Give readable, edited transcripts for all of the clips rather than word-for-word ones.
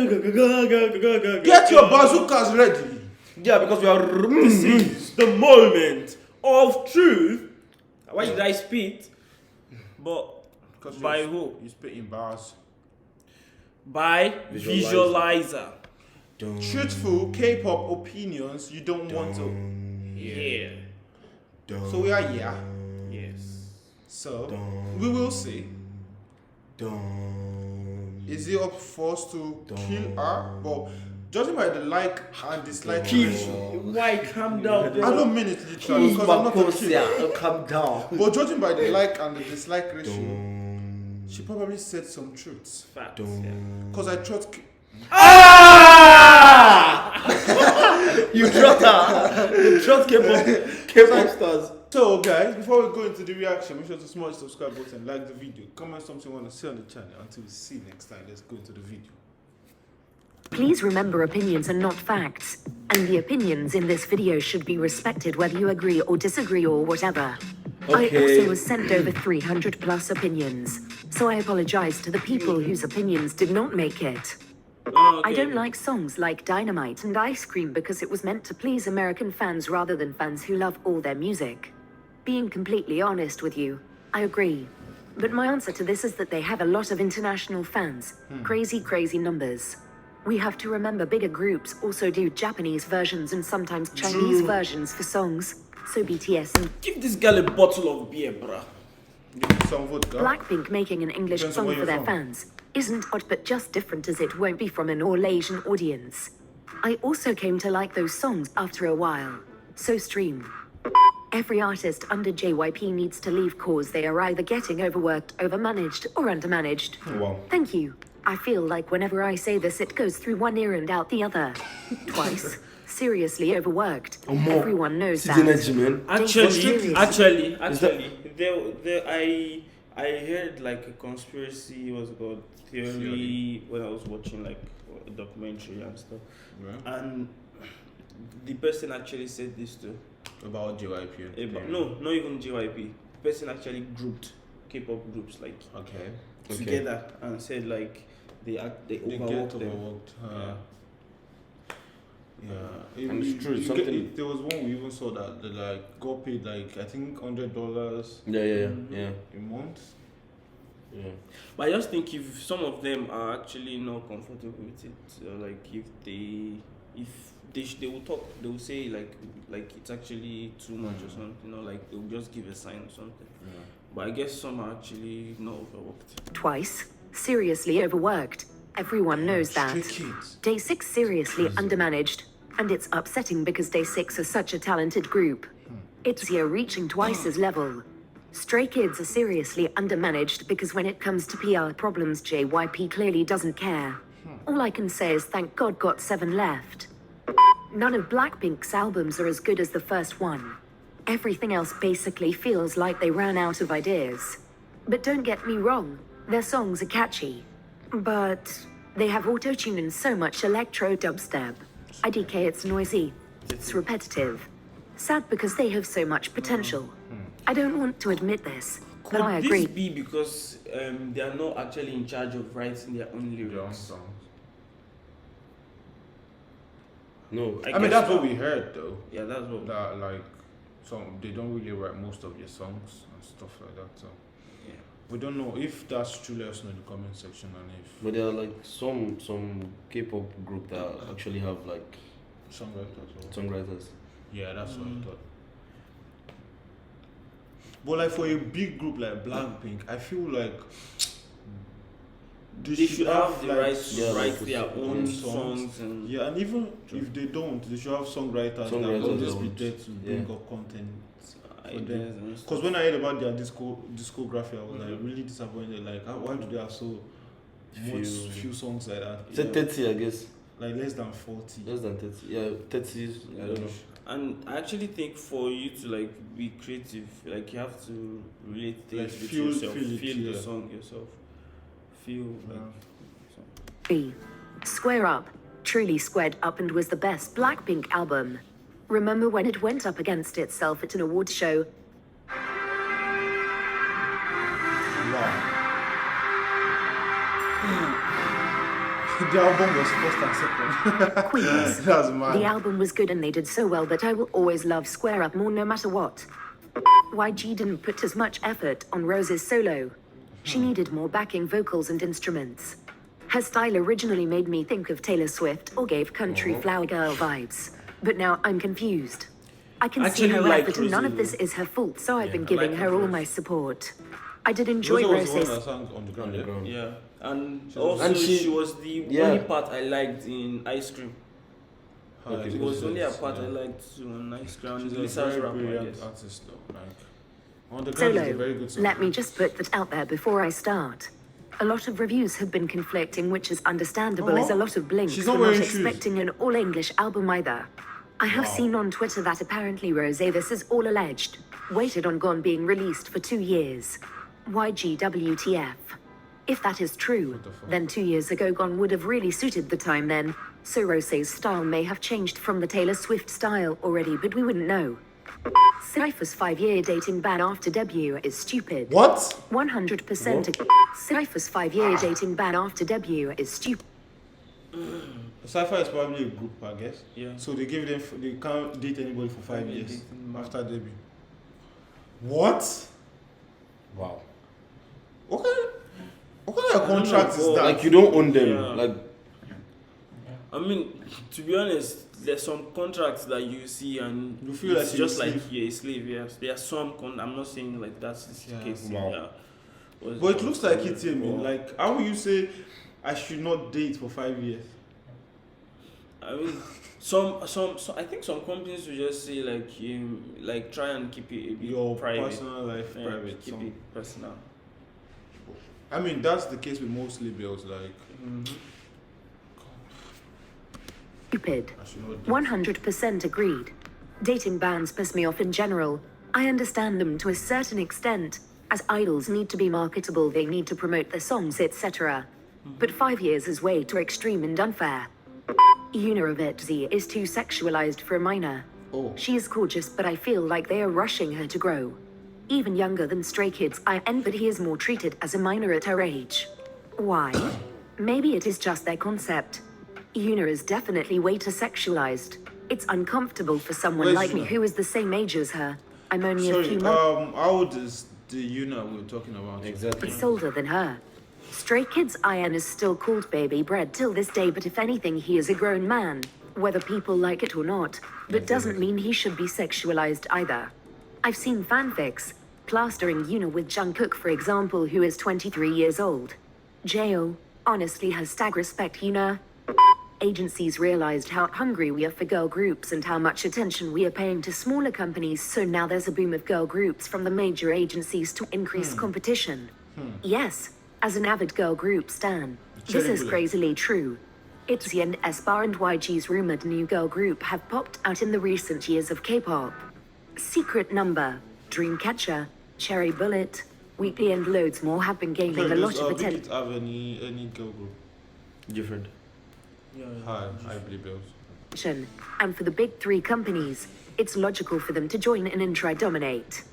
Get your bazookas ready. Yeah, because we are. This is the moment of truth. Why did I spit? But by who? You spit in bars. By visualizer. Truthful K-pop opinions you don't want to. Yeah. So we are here. Yes. So we will see. Is it up for us to kill her? But judging by the like and dislike ratio, Why? Calm down. I don't mean it literally because I'm not a kid. Calm down. But judging by the like and the dislike ratio, she probably said some truths. Facts. Yeah. Because I trust. You trust her. You trust K-pop stars. So guys, before we go into the reaction, make sure to smash the subscribe button, like the video, comment something you want to see on the channel. Until we see you next time, let's go into the video. Please remember, opinions are not facts, and the opinions in this video should be respected whether you agree or disagree or whatever. I also was sent over 300 plus opinions, so I apologize to the people whose opinions did not make it. I don't like songs like Dynamite and Ice Cream because it was meant to please American fans rather than fans who love all their music. Being completely honest with you, I agree. But my answer to this is that they have a lot of international fans. Crazy numbers. We have to remember bigger groups also do Japanese versions and sometimes Chinese versions for songs. So BTS and Give this girl a bottle of beer, bruh. Some vodka. Blackpink making an English Depends on song where for you're their from. fans isn't odd but just different as it won't be from an all-Asian audience. I also came to like those songs after a while. So stream. Every artist under JYP needs to leave cause they are either getting overworked, overmanaged, or undermanaged. Wow. Thank you. I feel like whenever I say this, it goes through one ear and out the other. Twice. Seriously overworked. Everyone knows that. Energy, man. Actually, I heard like a conspiracy was called theory when I was watching like a documentary and stuff, and the person actually said this too. About JYP. No, not even JYP. The person actually grouped K-pop groups like together and said like they overworked them. Yeah, And it's true. There was one we even saw that they like got paid like I think $100. Yeah. A month. Yeah. But I just think if some of them are actually not comfortable with it, like if they will talk, they will say like it's actually too much or something, you know, like they will just give a sign or something. Yeah. But I guess some are actually not overworked. Twice. Seriously overworked. Everyone knows that. Day 6 seriously undermanaged. And it's upsetting because Day 6 are such a talented group. It's here reaching Twice's level. Stray Kids are seriously undermanaged because when it comes to PR problems, JYP clearly doesn't care. All I can say is thank God got 7 left. None of Blackpink's albums are as good as the first one. Everything else basically feels like they ran out of ideas. But don't get me wrong, their songs are catchy. But they have auto-tune and so much electro dubstep. IDK, it's noisy. It's repetitive. Sad because they have so much potential. I don't want to admit this, but I agree. Could this be because they are not actually in charge of writing their own lyrics? No, I mean that's what we heard though. Yeah, that's what. That like, they don't really write most of their songs and stuff like that. So yeah, we don't know if that's true. Let us know in the comment section and if. But there are like some K-pop group that actually have like songwriters. Yeah, that's what I thought. But like for a big group like Blackpink, I feel like they should have the like, right to write their own songs. And yeah, and even if they don't, they should have songwriters that will just be there to bring up content for them. Because when I heard about their discography, I was like really disappointed. Like, why do they have so few songs like that? It's 30, I guess. Like less than 40. Less than 30. Yeah, 30. I don't know. And I actually think for you to like be creative, like you have to relate things like with feel yourself, feel the song yourself, feel like. B. Square Up truly squared up and was the best Blackpink album. Remember when it went up against itself at an awards show? Wow. The album was first and second. Queens. That's mad. The album was good and they did so well, but I will always love Square Up more no matter what. YG didn't put as much effort on Rose's solo. She needed more backing vocals and instruments. Her style originally made me think of Taylor Swift or gave country flower girl vibes. But now I'm confused. I can see her effort and none of this is her fault, so I've been giving her all my support. I did enjoy Rose's. Rose's. On the ground. Yeah. And also she was the only part I liked in Ice Cream. It was only a part I liked on Ice Cream. She's Lisa's a very rapper, brilliant artist though. Like, on the ground is a very good song. Let me just put that out there before I start. A lot of reviews have been conflicting, which is understandable as a lot of blinks She's for not not wearing expecting an all-English album either. I have seen on Twitter that apparently Rosé, this is all alleged, waited on Gone being released for 2 years. YGWTF. If that is true, then 2 years ago Gone would have really suited the time then, so Rosé's style may have changed from the Taylor Swift style already, but we wouldn't know. Cypher's 5-year dating ban after debut is stupid. What? 100%. Cypher's 5-year dating ban after debut is stupid. Cypher is probably a group, I guess. Yeah. So they can't date anybody for 5 years after debut. What? Wow. What kind of contract is that? Like you don't own them. Yeah. Like I mean, to be honest, there's some contracts that you see and you feel it's like just you're a like slave. you're a slave. Yes, there are some. I'm not saying like that's the case. Wow. Yeah. But it looks like it here, man. Like, how will you say I should not date for 5 years? I mean, some. I think some companies will just say like try and keep it a bit Your private. personal life private. Keep it personal. I mean, that's the case with most labels. Like, Stupid. I should not date. 100% agreed. Dating bans piss me off in general. I understand them to a certain extent. As idols need to be marketable, they need to promote their songs, etc. But 5 years is way too extreme and unfair. Uniravitzi is too sexualized for a minor. Oh. She is gorgeous, but I feel like they are rushing her to grow. Even younger than Stray Kids, but he is more treated as a minor at her age. Why? Maybe it is just their concept. Yuna is definitely way too sexualized. It's uncomfortable for someone Where's like me Yuna? who is the same age as her. I'm only a few Sorry, months how old is the Yuna we're talking about? exactly. older than her. Stray Kids Ian is still called baby bread till this day, but if anything, he is a grown man, whether people like it or not. But doesn't mean he should be sexualized either. I've seen fanfics, plastering Yuna with Jungkook, for example, who is 23 years old. Jo honestly has stag respect, Yuna. Agencies realized how hungry we are for girl groups and how much attention we are paying to smaller companies, so now there's a boom of girl groups from the major agencies to increase competition. Yes, as an avid girl group stan, this is crazily true. ITZY and S-Bar and YG's rumored new girl group have popped out in the recent years of K-pop. Secret Number, Dreamcatcher, Cherry Bullet, Weekly and loads more have been gaining a lot of attention. Did it have any girl group? Different. I believe those. And for the big three companies, it's logical for them to join in and try dominate.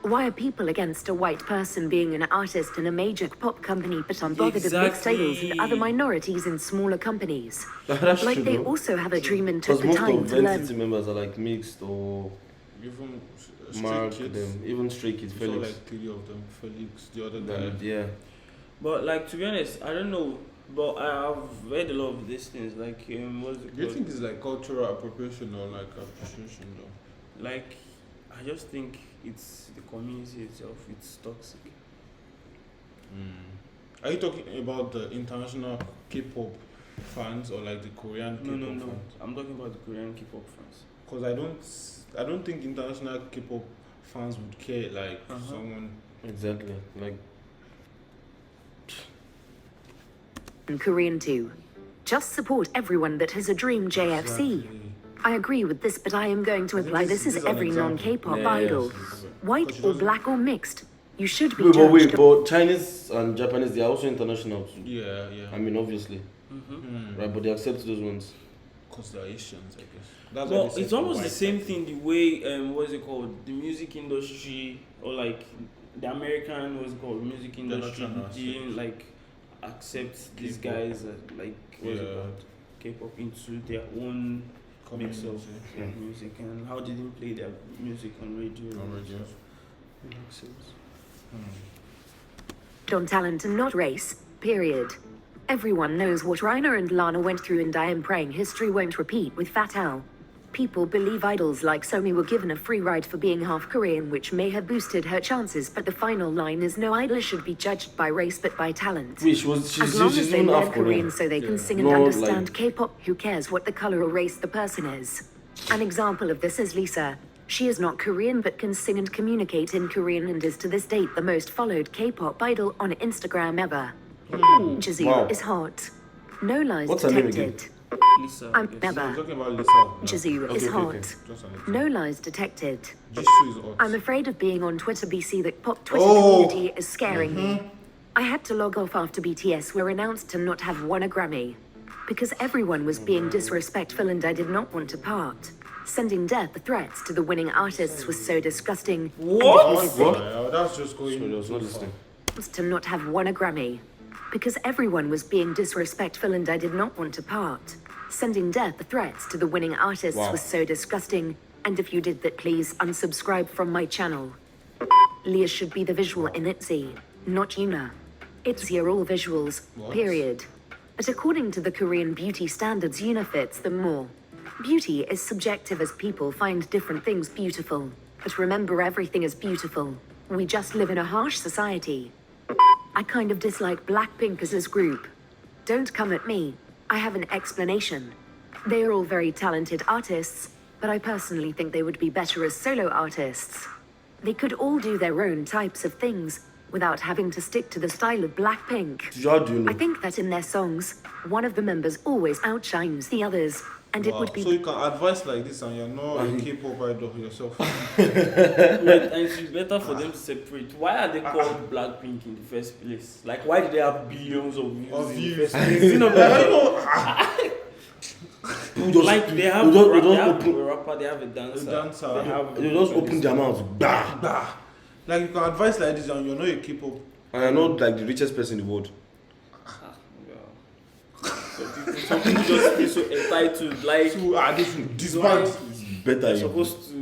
Why are people against a white person being an artist in a major pop company but unbothered of mixed titles and other minorities in smaller companies? That's Like true, they though. also have a dream and took Because the most time of to learn. entity members are like mixed or Even mark Stray Kids. them. Even Stray Kids, Saw Felix. like 3 of them. Felix, the other guy. And, yeah. But like to be honest, I don't know. But I've read a lot of these things. Like what's it Do you called? think it's like cultural appropriation or like appreciation though? Like I just think it's the community itself. It's toxic. Are you talking about the international K-pop fans or like the Korean K-pop No. fans? I'm talking about the Korean K-pop fans. Because I don't think international K-pop fans would care like someone. Exactly. Like And Korean too. Just support everyone that has a dream, JFC. Exactly. I agree with this, but I am going to I think apply this this is as an every example. non-K-pop Yeah, idol. yes. White But she or doesn't- black or mixed. You should be Wait, but wait, judged. but Chinese and Japanese, they are also international too. Yeah. I mean, obviously, right? But they accept those ones. Because they're Asians, I guess. That's why Well, they say it's for almost the white same people. thing. The way what's it called? The music industry or like the American what's it called? Music not industry trying to doing like accept these guys like what's it called? K-pop into their own mix of music, and how did they play their music on radio? It makes sense. On talent and not race, period. Everyone knows what Rainer and Lana went through, and I am praying history won't repeat with Fat Al. People believe idols like Somi were given a free ride for being half Korean, which may have boosted her chances, but the final line is no idol should be judged by race but by talent. She's as long as they even learn half Korean so they can sing and understand K-pop, who cares what the color or race the person is? An example of this is Lisa. She is not Korean but can sing and communicate in Korean, and is to this date the most followed K-pop idol on Instagram ever. Jisoo is hot. No lies detected. Lisa. I'm never. Talking about Lisa. Jisoo is hot. No lies detected. Jisoo is hot. I'm afraid of being on Twitter. BC, the pop Twitter community is scaring me. I had to log off after BTS were announced to not have won a Grammy. Because everyone was being disrespectful and I did not want to part. Sending death threats to the winning artists was so disgusting. What? That's just going to not have won a Grammy. Because everyone was being disrespectful and I did not want to part. Sending death threats to the winning artists was so disgusting, and if you did that, please unsubscribe from my channel. Leah should be the visual in ITZY, not Yuna. ITZY are all visuals, period. But according to the Korean beauty standards, Yuna fits them more. Beauty is subjective as people find different things beautiful. But remember, everything is beautiful. We just live in a harsh society. I kind of dislike Blackpink as a group. Don't come at me. I have an explanation. They are all very talented artists, but I personally think they would be better as solo artists. They could all do their own types of things without having to stick to the style of Blackpink. I think that in their songs, one of the members always outshines the others, and it would be... So you can advise like this and you're not a K-pop idol yourself. And it's better for them to separate. Why are they called Blackpink in the first place? Like, why do they have billions of views in the first place? You know, like they have a rapper, they have a dancer. They just open their mouths. Bah. Like you can advise like this and you're not a K-pop. And you're not like the richest person in the world. Some people just feel so entitled, like this band is better. They're supposed to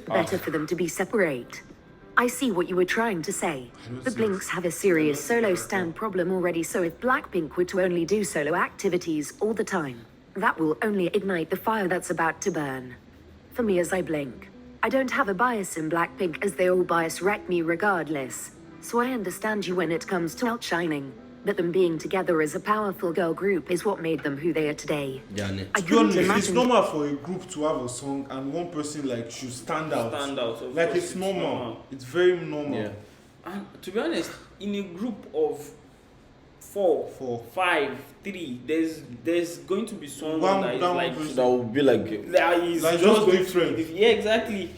better for them to be separate. I see what you were trying to say. The Blinks have a serious solo stand problem already, so if Blackpink were to only do solo activities all the time, that will only ignite the fire that's about to burn. For me, as I blink, I don't have a bias in Blackpink, as they all bias wreck me regardless. So I understand you when it comes to outshining. But them being together as a powerful girl group is what made them who they are today. I couldn't imagine. It's normal for a group to have a song and one person like should stand out. Like it's normal. It's very normal. Yeah. And to be honest, in a group of four, 5, 3, there's going to be someone that is like that will be like that is like just different. Yeah, exactly.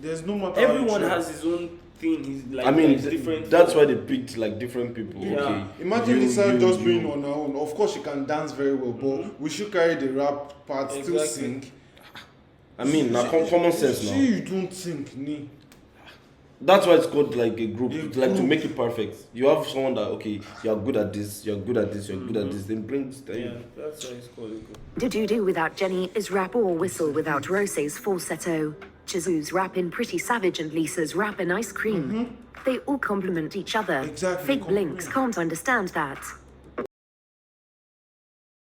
There's no matter. Everyone has his own thing. He's like, I mean, different. That's why they picked like different people. Yeah. Okay. Imagine Lisa just being on her own. Of course, she can dance very well, but we should carry the rap part, still sing. I mean, common sense now. You don't think, ni. That's why it's called like a group. Like to make it perfect. You have someone that you're good at this, you're good at this, you're good at this. Then brings them. Yeah, that's why it's called a group. Did you do without Jenny is rap, or whistle without Rose's falsetto? Jisoo's rap in Pretty Savage and Lisa's rap in Ice Cream. They all complement each other. Exactly. Fake Blinks can't understand that.